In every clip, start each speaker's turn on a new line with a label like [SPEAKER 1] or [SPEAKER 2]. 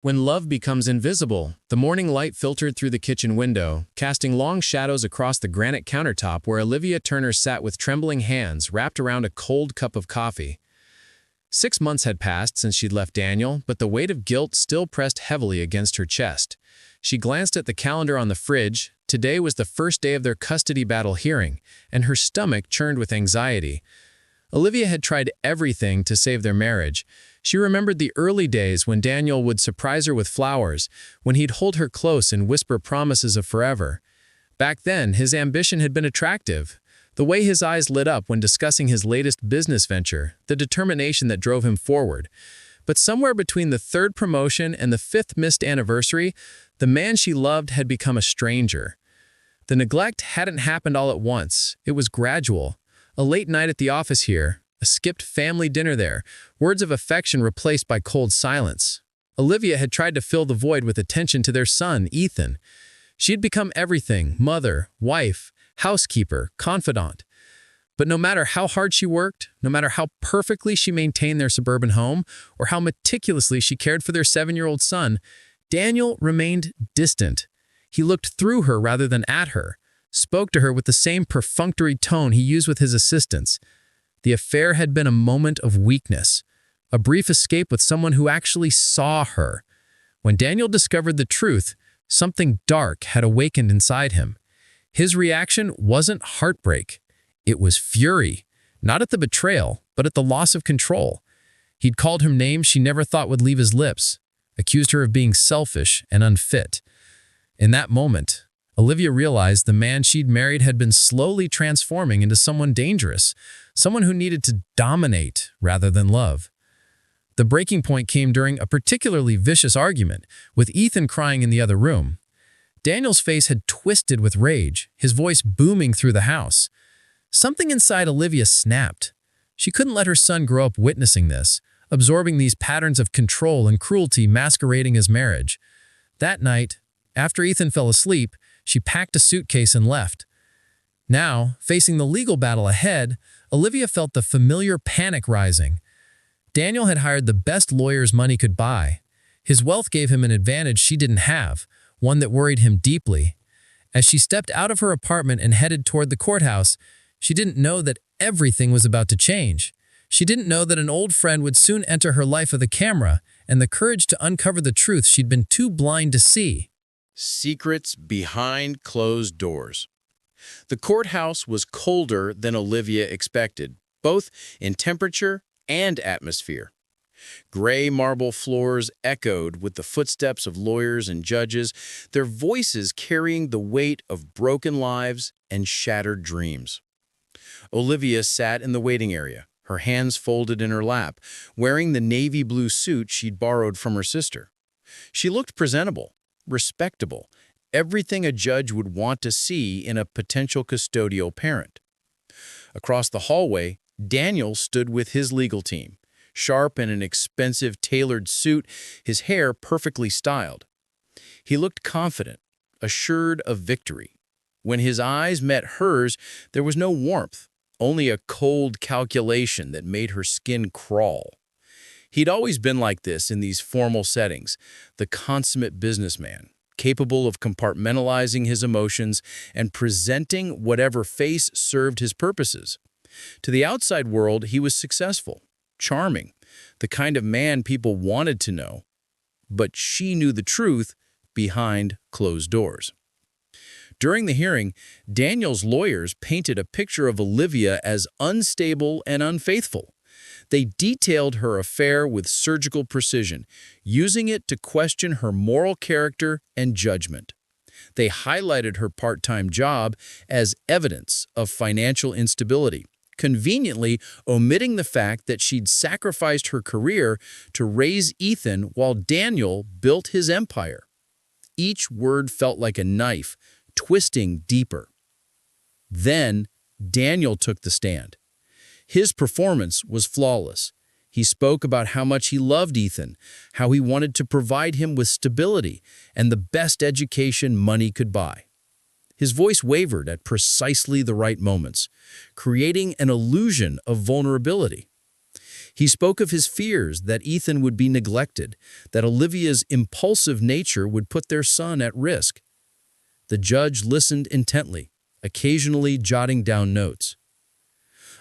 [SPEAKER 1] When love becomes invisible, the morning light filtered through the kitchen window, casting long shadows across the granite countertop where Olivia Turner sat with trembling hands wrapped around a cold cup of coffee. 6 months had passed since she'd left Daniel, but the weight of guilt still pressed heavily against her chest. She glanced at the calendar on the fridge. Today was the first day of their custody battle hearing, and her stomach churned with anxiety. Olivia had tried everything to save their marriage. She remembered the early days when Daniel would surprise her with flowers, when he'd hold her close and whisper promises of forever. Back then, his ambition had been attractive. The way his eyes lit up when discussing his latest business venture, the determination that drove him forward. But somewhere between the third promotion and the fifth missed anniversary, the man she loved had become a stranger. The neglect hadn't happened all at once. It was gradual. A late night at the office here, a skipped family dinner there, words of affection replaced by cold silence. Olivia had tried to fill the void with attention to their son, Ethan. She had become everything: mother, wife, housekeeper, confidant. But no matter how hard she worked, no matter how perfectly she maintained their suburban home, or how meticulously she cared for their 7-year-old son, Daniel remained distant. He looked through her rather than at her, spoke to her with the same perfunctory tone he used with his assistants. The affair had been a moment of weakness, a brief escape with someone who actually saw her. When Daniel discovered the truth, something dark had awakened inside him. His reaction wasn't heartbreak. It was fury, not at the betrayal, but at the loss of control. He'd called her names she never thought would leave his lips, accused her of being selfish and unfit. In that moment, Olivia realized the man she'd married had been slowly transforming into someone dangerous, someone who needed to dominate rather than love. The breaking point came during a particularly vicious argument, with Ethan crying in the other room. Daniel's face had twisted with rage, his voice booming through the house. Something inside Olivia snapped. She couldn't let her son grow up witnessing this, absorbing these patterns of control and cruelty masquerading as marriage. That night, after Ethan fell asleep, she packed a suitcase and left. Now, facing the legal battle ahead, Olivia felt the familiar panic rising. Daniel had hired the best lawyers money could buy. His wealth gave him an advantage she didn't have, one that worried him deeply. As she stepped out of her apartment and headed toward the courthouse, she didn't know that everything was about to change. She didn't know that an old friend would soon enter her life with a camera and the courage to uncover the truth she'd been too blind to see.
[SPEAKER 2] Secrets behind closed doors. The courthouse was colder than Olivia expected, both in temperature and atmosphere. Gray marble floors echoed with the footsteps of lawyers and judges, their voices carrying the weight of broken lives and shattered dreams. Olivia sat in the waiting area, her hands folded in her lap, wearing the navy blue suit she'd borrowed from her sister. She looked presentable, respectable, everything a judge would want to see in a potential custodial parent. Across the hallway, Daniel stood with his legal team, sharp in an expensive tailored suit, his hair perfectly styled. He looked confident, assured of victory. When his eyes met hers, there was no warmth, only a cold calculation that made her skin crawl. He'd always been like this in these formal settings, the consummate businessman, capable of compartmentalizing his emotions and presenting whatever face served his purposes. To the outside world, he was successful, charming, the kind of man people wanted to know. But she knew the truth behind closed doors. During the hearing, Daniel's lawyers painted a picture of Olivia as unstable and unfaithful. They detailed her affair with surgical precision, using it to question her moral character and judgment. They highlighted her part-time job as evidence of financial instability, conveniently omitting the fact that she'd sacrificed her career to raise Ethan while Daniel built his empire. Each word felt like a knife, twisting deeper. Then, Daniel took the stand. His performance was flawless. He spoke about how much he loved Ethan, how he wanted to provide him with stability and the best education money could buy. His voice wavered at precisely the right moments, creating an illusion of vulnerability. He spoke of his fears that Ethan would be neglected, that Olivia's impulsive nature would put their son at risk. The judge listened intently, occasionally jotting down notes.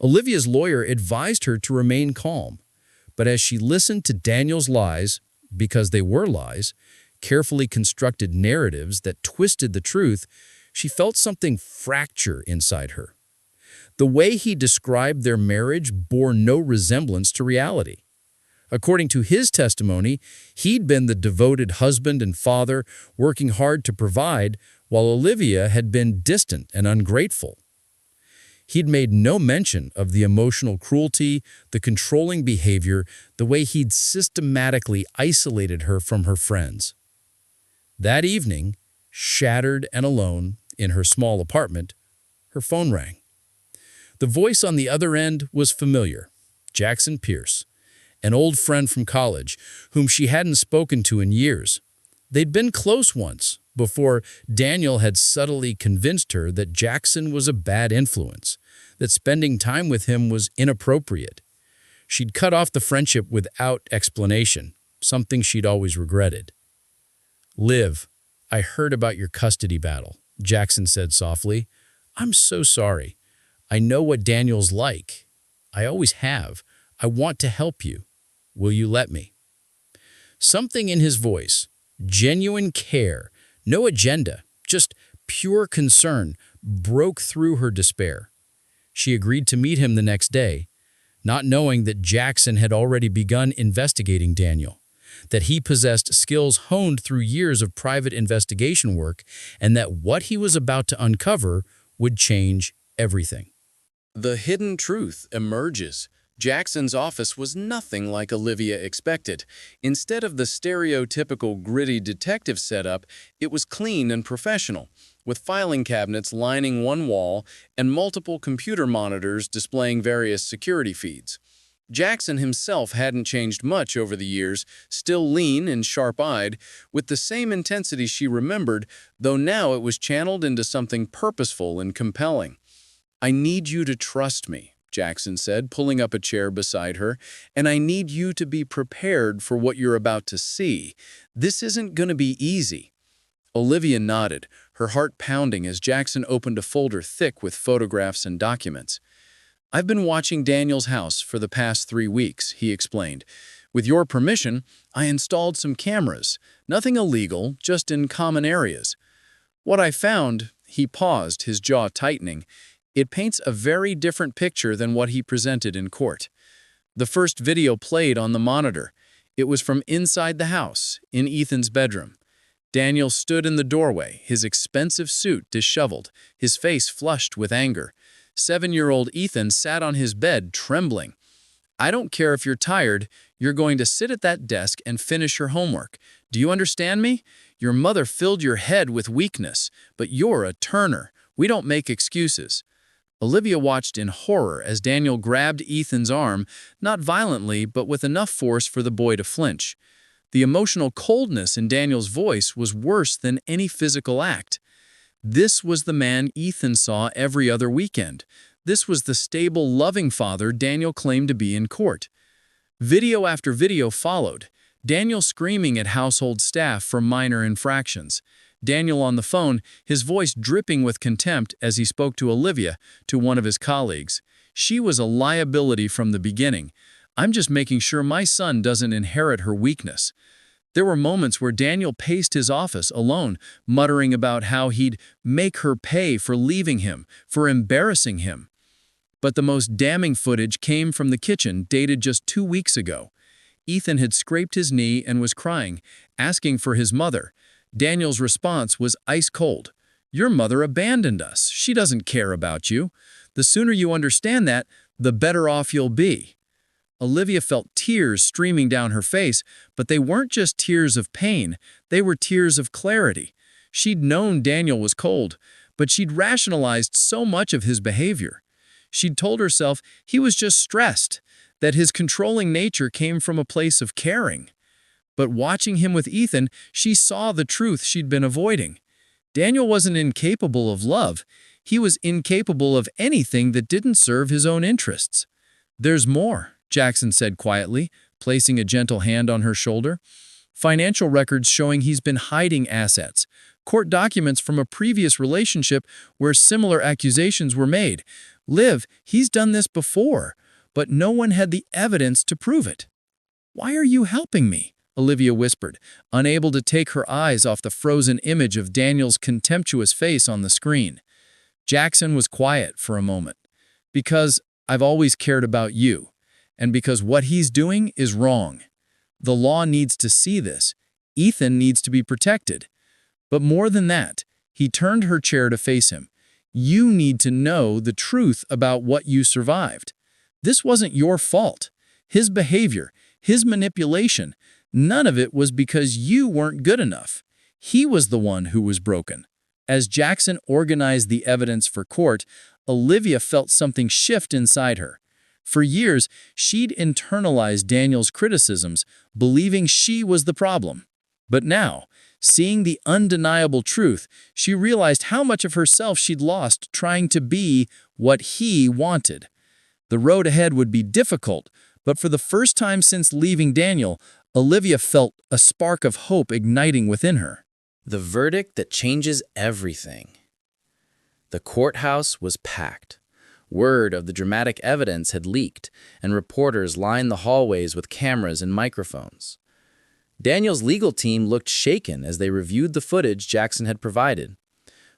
[SPEAKER 2] Olivia's lawyer advised her to remain calm, but as she listened to Daniel's lies, because they were lies, carefully constructed narratives that twisted the truth, she felt something fracture inside her. The way he described their marriage bore no resemblance to reality. According to his testimony, he'd been the devoted husband and father, working hard to provide, while Olivia had been distant and ungrateful. He'd made no mention of the emotional cruelty, the controlling behavior, the way he'd systematically isolated her from her friends. That evening, shattered and alone in her small apartment, her phone rang. The voice on the other end was familiar, Jackson Pierce, an old friend from college whom she hadn't spoken to in years. They'd been close once, before Daniel had subtly convinced her that Jackson was a bad influence, that spending time with him was inappropriate. She'd cut off the friendship without explanation, something she'd always regretted. "Liv, I heard about your custody battle," Jackson said softly. "I'm so sorry. I know what Daniel's like. I always have. I want to help you. Will you let me?" Something in his voice, genuine care, no agenda, just pure concern, broke through her despair. She agreed to meet him the next day, not knowing that Jackson had already begun investigating Daniel, that he possessed skills honed through years of private investigation work, and that what he was about to uncover would change everything.
[SPEAKER 1] The hidden truth emerges. Jackson's office was nothing like Olivia expected. Instead of the stereotypical gritty detective setup, it was clean and professional, with filing cabinets lining one wall and multiple computer monitors displaying various security feeds. Jackson himself hadn't changed much over the years, still lean and sharp-eyed, with the same intensity she remembered, though now it was channeled into something purposeful and compelling. "I need you to trust me," Jackson said, pulling up a chair beside her, "and I need you to be prepared for what you're about to see. This isn't going to be easy." Olivia nodded, her heart pounding as Jackson opened a folder thick with photographs and documents. "I've been watching Daniel's house for the past 3 weeks," he explained. "With your permission, I installed some cameras. Nothing illegal, just in common areas. What I found," he paused, his jaw tightening, "it paints a very different picture than what he presented in court." The first video played on the monitor. It was from inside the house, in Ethan's bedroom. Daniel stood in the doorway, his expensive suit disheveled, his face flushed with anger. 7-year-old Ethan sat on his bed, trembling. "I don't care if you're tired, you're going to sit at that desk and finish your homework. Do you understand me? Your mother filled your head with weakness, but you're a Turner. We don't make excuses." Olivia watched in horror as Daniel grabbed Ethan's arm, not violently, but with enough force for the boy to flinch. The emotional coldness in Daniel's voice was worse than any physical act. This was the man Ethan saw every other weekend. This was the stable, loving father Daniel claimed to be in court. Video after video followed, Daniel screaming at household staff for minor infractions. Daniel on the phone, his voice dripping with contempt as he spoke to Olivia, to one of his colleagues. "She was a liability from the beginning. I'm just making sure my son doesn't inherit her weakness." There were moments where Daniel paced his office alone, muttering about how he'd make her pay for leaving him, for embarrassing him. But the most damning footage came from the kitchen, dated just 2 weeks ago. Ethan had scraped his knee and was crying, asking for his mother. Daniel's response was ice cold. "Your mother abandoned us. She doesn't care about you. The sooner you understand that, the better off you'll be." Olivia felt tears streaming down her face, but they weren't just tears of pain, they were tears of clarity. She'd known Daniel was cold, but she'd rationalized so much of his behavior. She'd told herself he was just stressed, that his controlling nature came from a place of caring. But watching him with Ethan, she saw the truth she'd been avoiding. Daniel wasn't incapable of love. He was incapable of anything that didn't serve his own interests. "There's more,"
[SPEAKER 3] Jackson said quietly, placing a gentle hand on her shoulder. Financial records showing he's been hiding assets. Court documents from a previous relationship where similar accusations were made. Liv, he's done this before, but no one had the evidence to prove it. "Why are you helping me?" Olivia whispered, unable to take her eyes off the frozen image of Daniel's contemptuous face on the screen. Jackson was quiet for a moment. "Because I've always cared about you, and because what he's doing is wrong. The law needs to see this. Ethan needs to be protected. But more than that," he turned her chair to face him, "you need to know the truth about what you survived. This wasn't your fault. His behavior, his manipulation, none of it was because you weren't good enough. He was the one who was broken." As Jackson organized the evidence for court, Olivia felt something shift inside her. For years, she'd internalized Daniel's criticisms, believing she was the problem. But now, seeing the undeniable truth, she realized how much of herself she'd lost trying to be what he wanted. The road ahead would be difficult, but for the first time since leaving Daniel, Olivia felt a spark of hope igniting within her.
[SPEAKER 2] The verdict that changes everything. The courthouse was packed. Word of the dramatic evidence had leaked, and reporters lined the hallways with cameras and microphones. Daniel's legal team looked shaken as they reviewed the footage Jackson had provided.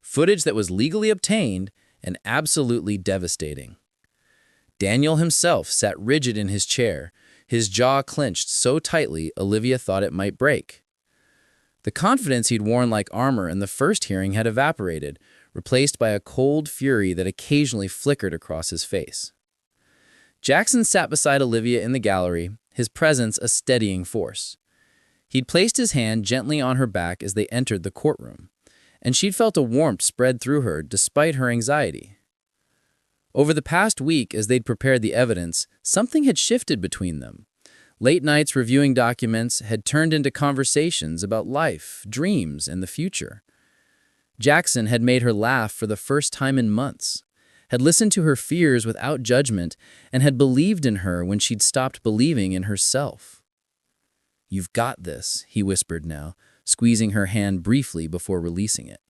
[SPEAKER 2] Footage that was legally obtained and absolutely devastating. Daniel himself sat rigid in his chair, his jaw clenched so tightly Olivia thought it might break. The confidence he'd worn like armor in the first hearing had evaporated, replaced by a cold fury that occasionally flickered across his face. Jackson sat beside Olivia in the gallery, his presence a steadying force. He'd placed his hand gently on her back as they entered the courtroom, and she'd felt a warmth spread through her despite her anxiety. Over the past week, as they'd prepared the evidence, something had shifted between them. Late nights reviewing documents had turned into conversations about life, dreams, and the future. Jackson had made her laugh for the first time in months, had listened to her fears without judgment, and had believed in her when she'd stopped believing in herself. "You've got this," he whispered now, squeezing her hand briefly before releasing it.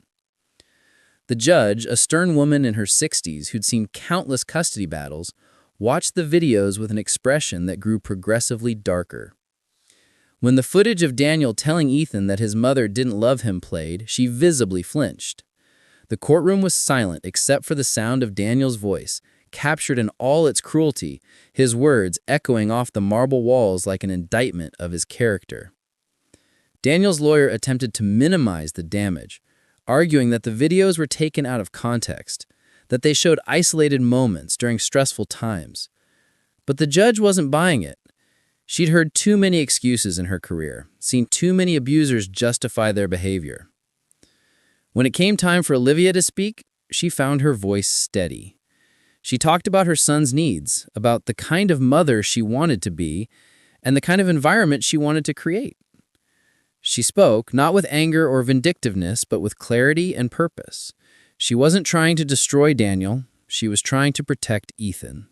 [SPEAKER 2] The judge, a stern woman in her 60s who'd seen countless custody battles, watched the videos with an expression that grew progressively darker. When the footage of Daniel telling Ethan that his mother didn't love him played, she visibly flinched. The courtroom was silent except for the sound of Daniel's voice, captured in all its cruelty, his words echoing off the marble walls like an indictment of his character. Daniel's lawyer attempted to minimize the damage, arguing that the videos were taken out of context, that they showed isolated moments during stressful times. But the judge wasn't buying it. She'd heard too many excuses in her career, seen too many abusers justify their behavior. When it came time for Olivia to speak, she found her voice steady. She talked about her son's needs, about the kind of mother she wanted to be, and the kind of environment she wanted to create. She spoke, not with anger or vindictiveness, but with clarity and purpose. She wasn't trying to destroy Daniel, she was trying to protect Ethan.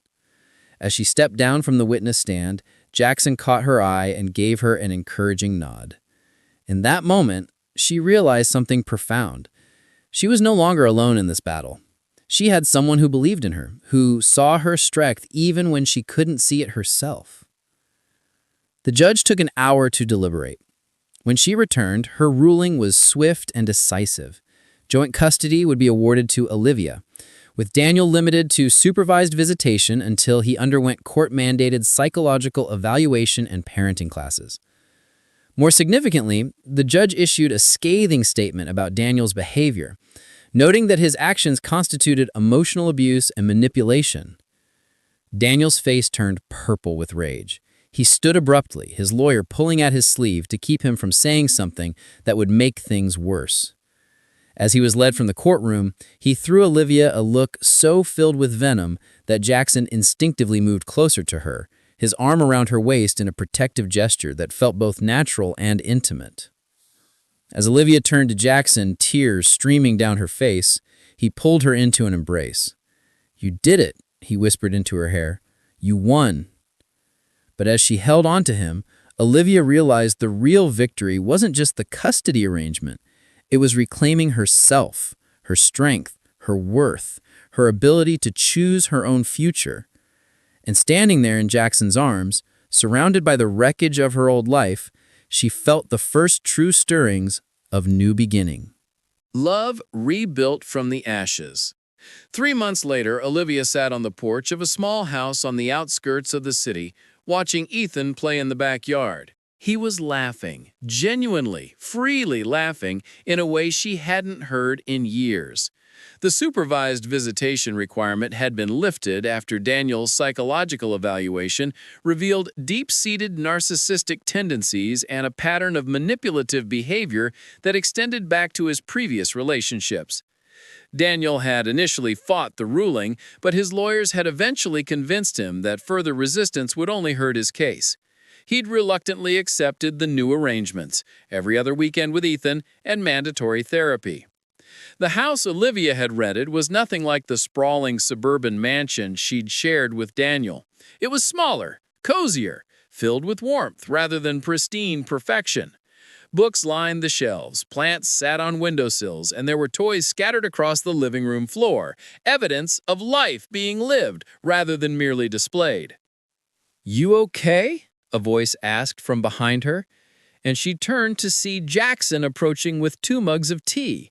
[SPEAKER 2] As she stepped down from the witness stand, Jackson caught her eye and gave her an encouraging nod. In that moment, she realized something profound. She was no longer alone in this battle. She had someone who believed in her, who saw her strength even when she couldn't see it herself. The judge took an hour to deliberate. When she returned, her ruling was swift and decisive. Joint custody would be awarded to Olivia, with Daniel limited to supervised visitation until he underwent court-mandated psychological evaluation and parenting classes. More significantly, the judge issued a scathing statement about Daniel's behavior, noting that his actions constituted emotional abuse and manipulation. Daniel's face turned purple with rage. He stood abruptly, his lawyer pulling at his sleeve to keep him from saying something that would make things worse. As he was led from the courtroom, he threw Olivia a look so filled with venom that Jackson instinctively moved closer to her, his arm around her waist in a protective gesture that felt both natural and intimate. As Olivia turned to Jackson, tears streaming down her face, he pulled her into an embrace. "You did it," he whispered into her hair. "You won."
[SPEAKER 3] But as she held on to him, Olivia realized the real victory wasn't just the custody arrangement. It was reclaiming herself, her strength, her worth, her ability to choose her own future. And standing there in Jackson's arms, surrounded by the wreckage of her old life, she felt the first true stirrings of new beginning.
[SPEAKER 1] Love rebuilt from the ashes. 3 months later, Olivia sat on the porch of a small house on the outskirts of the city, watching Ethan play in the backyard. He was laughing, genuinely, freely laughing, in a way she hadn't heard in years. The supervised visitation requirement had been lifted after Daniel's psychological evaluation revealed deep-seated narcissistic tendencies and a pattern of manipulative behavior that extended back to his previous relationships. Daniel had initially fought the ruling, but his lawyers had eventually convinced him that further resistance would only hurt his case. He'd reluctantly accepted the new arrangements, every other weekend with Ethan and mandatory therapy. The house Olivia had rented was nothing like the sprawling suburban mansion she'd shared with Daniel. It was smaller, cozier, filled with warmth rather than pristine perfection. Books lined the shelves, plants sat on windowsills, and there were toys scattered across the living room floor, evidence of life being lived rather than merely displayed. "You okay?" a voice asked from behind her, and she turned to see Jackson approaching with 2 mugs of tea.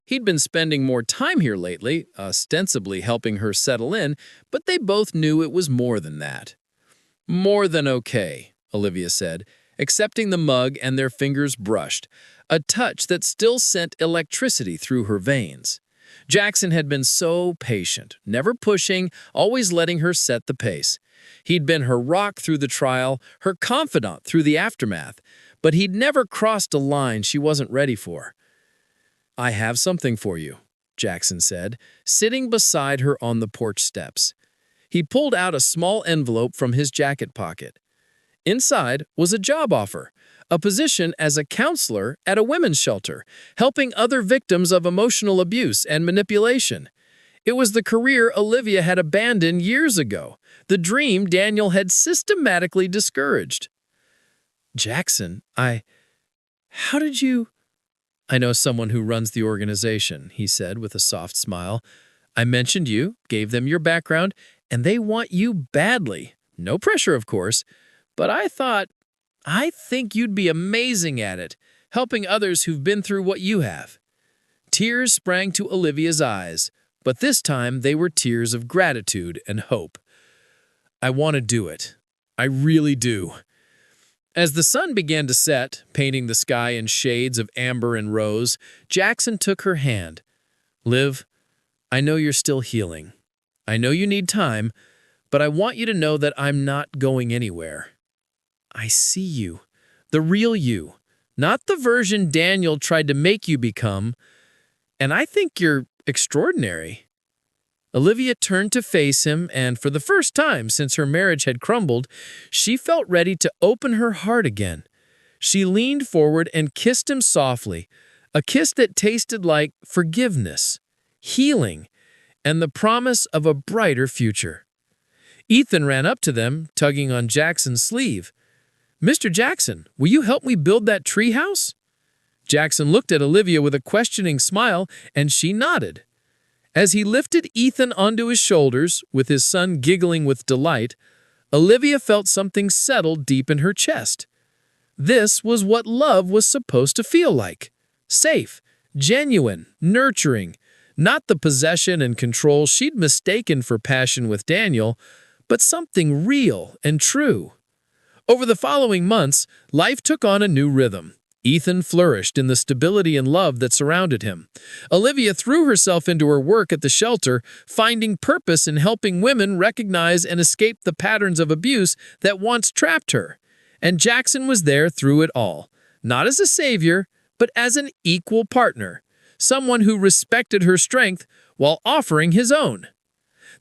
[SPEAKER 1] He'd been spending more time here lately, ostensibly helping her settle in, but they both knew it was more than that. "More than okay," Olivia said, accepting the mug, and their fingers brushed, a touch that still sent electricity through her veins. Jackson had been so patient, never pushing, always letting her set the pace. He'd been her rock through the trial, her confidant through the aftermath, but he'd never crossed a line she wasn't ready for. "I have something for you," Jackson said, sitting beside her on the porch steps. He pulled out a small envelope from his jacket pocket. Inside was a job offer, a position as a counselor at a women's shelter, helping other victims of emotional abuse and manipulation. It was the career Olivia had abandoned years ago, the dream Daniel had systematically discouraged. "Jackson, how did you—" "I know someone who runs the organization," he said with a soft smile. "I mentioned you, gave them your background, and they want you badly. No pressure, of course. But I think you'd be amazing at it, helping others who've been through what you have." Tears sprang to Olivia's eyes, but this time they were tears of gratitude and hope. "I want to do it. I really do." As the sun began to set, painting the sky in shades of amber and rose, Jackson took her hand. "Liv, I know you're still healing. I know you need time, but I want you to know that I'm not going anywhere. I see you, the real you, not the version Daniel tried to make you become, and I think you're extraordinary." Olivia turned to face him, and for the first time since her marriage had crumbled, she felt ready to open her heart again. She leaned forward and kissed him softly, a kiss that tasted like forgiveness, healing, and the promise of a brighter future. Ethan ran up to them, tugging on Jackson's sleeve. "Mr. Jackson, will you help me build that treehouse?" Jackson looked at Olivia with a questioning smile, and she nodded. As he lifted Ethan onto his shoulders, with his son giggling with delight, Olivia felt something settle deep in her chest. This was what love was supposed to feel like. Safe, genuine, nurturing. Not the possession and control she'd mistaken for passion with Daniel, but something real and true. Over the following months, life took on a new rhythm. Ethan flourished in the stability and love that surrounded him. Olivia threw herself into her work at the shelter, finding purpose in helping women recognize and escape the patterns of abuse that once trapped her. And Jackson was there through it all, not as a savior, but as an equal partner, someone who respected her strength while offering his own.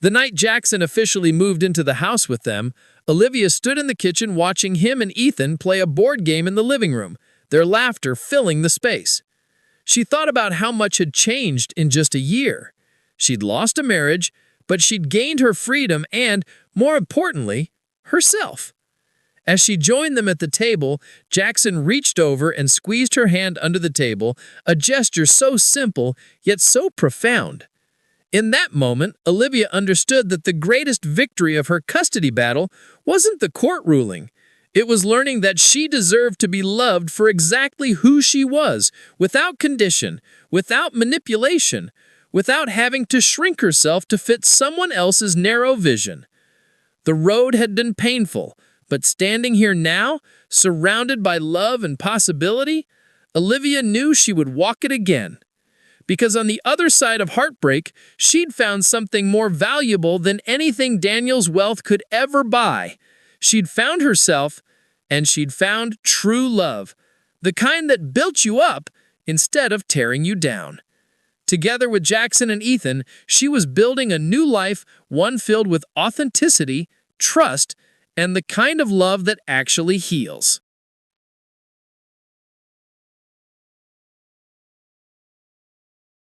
[SPEAKER 1] The night Jackson officially moved into the house with them, Olivia stood in the kitchen watching him and Ethan play a board game in the living room, their laughter filling the space. She thought about how much had changed in just a year. She'd lost a marriage, but she'd gained her freedom and, more importantly, herself.
[SPEAKER 3] As she joined them at the table, Jackson reached over and squeezed her hand under the table, a gesture so simple yet so profound. In that moment, Olivia understood that the greatest victory of her custody battle wasn't the court ruling. It was learning that she deserved to be loved for exactly who she was, without condition, without manipulation, without having to shrink herself to fit someone else's narrow vision. The road had been painful, but standing here now, surrounded by love and possibility, Olivia knew she would walk it again. Because on the other side of heartbreak, she'd found something more valuable than anything Daniel's wealth could ever buy. She'd found herself, and she'd found true love, the kind that built you up instead of tearing you down. Together with Jackson and Ethan, she was building a new life, one filled with authenticity, trust, and the kind of love that actually heals.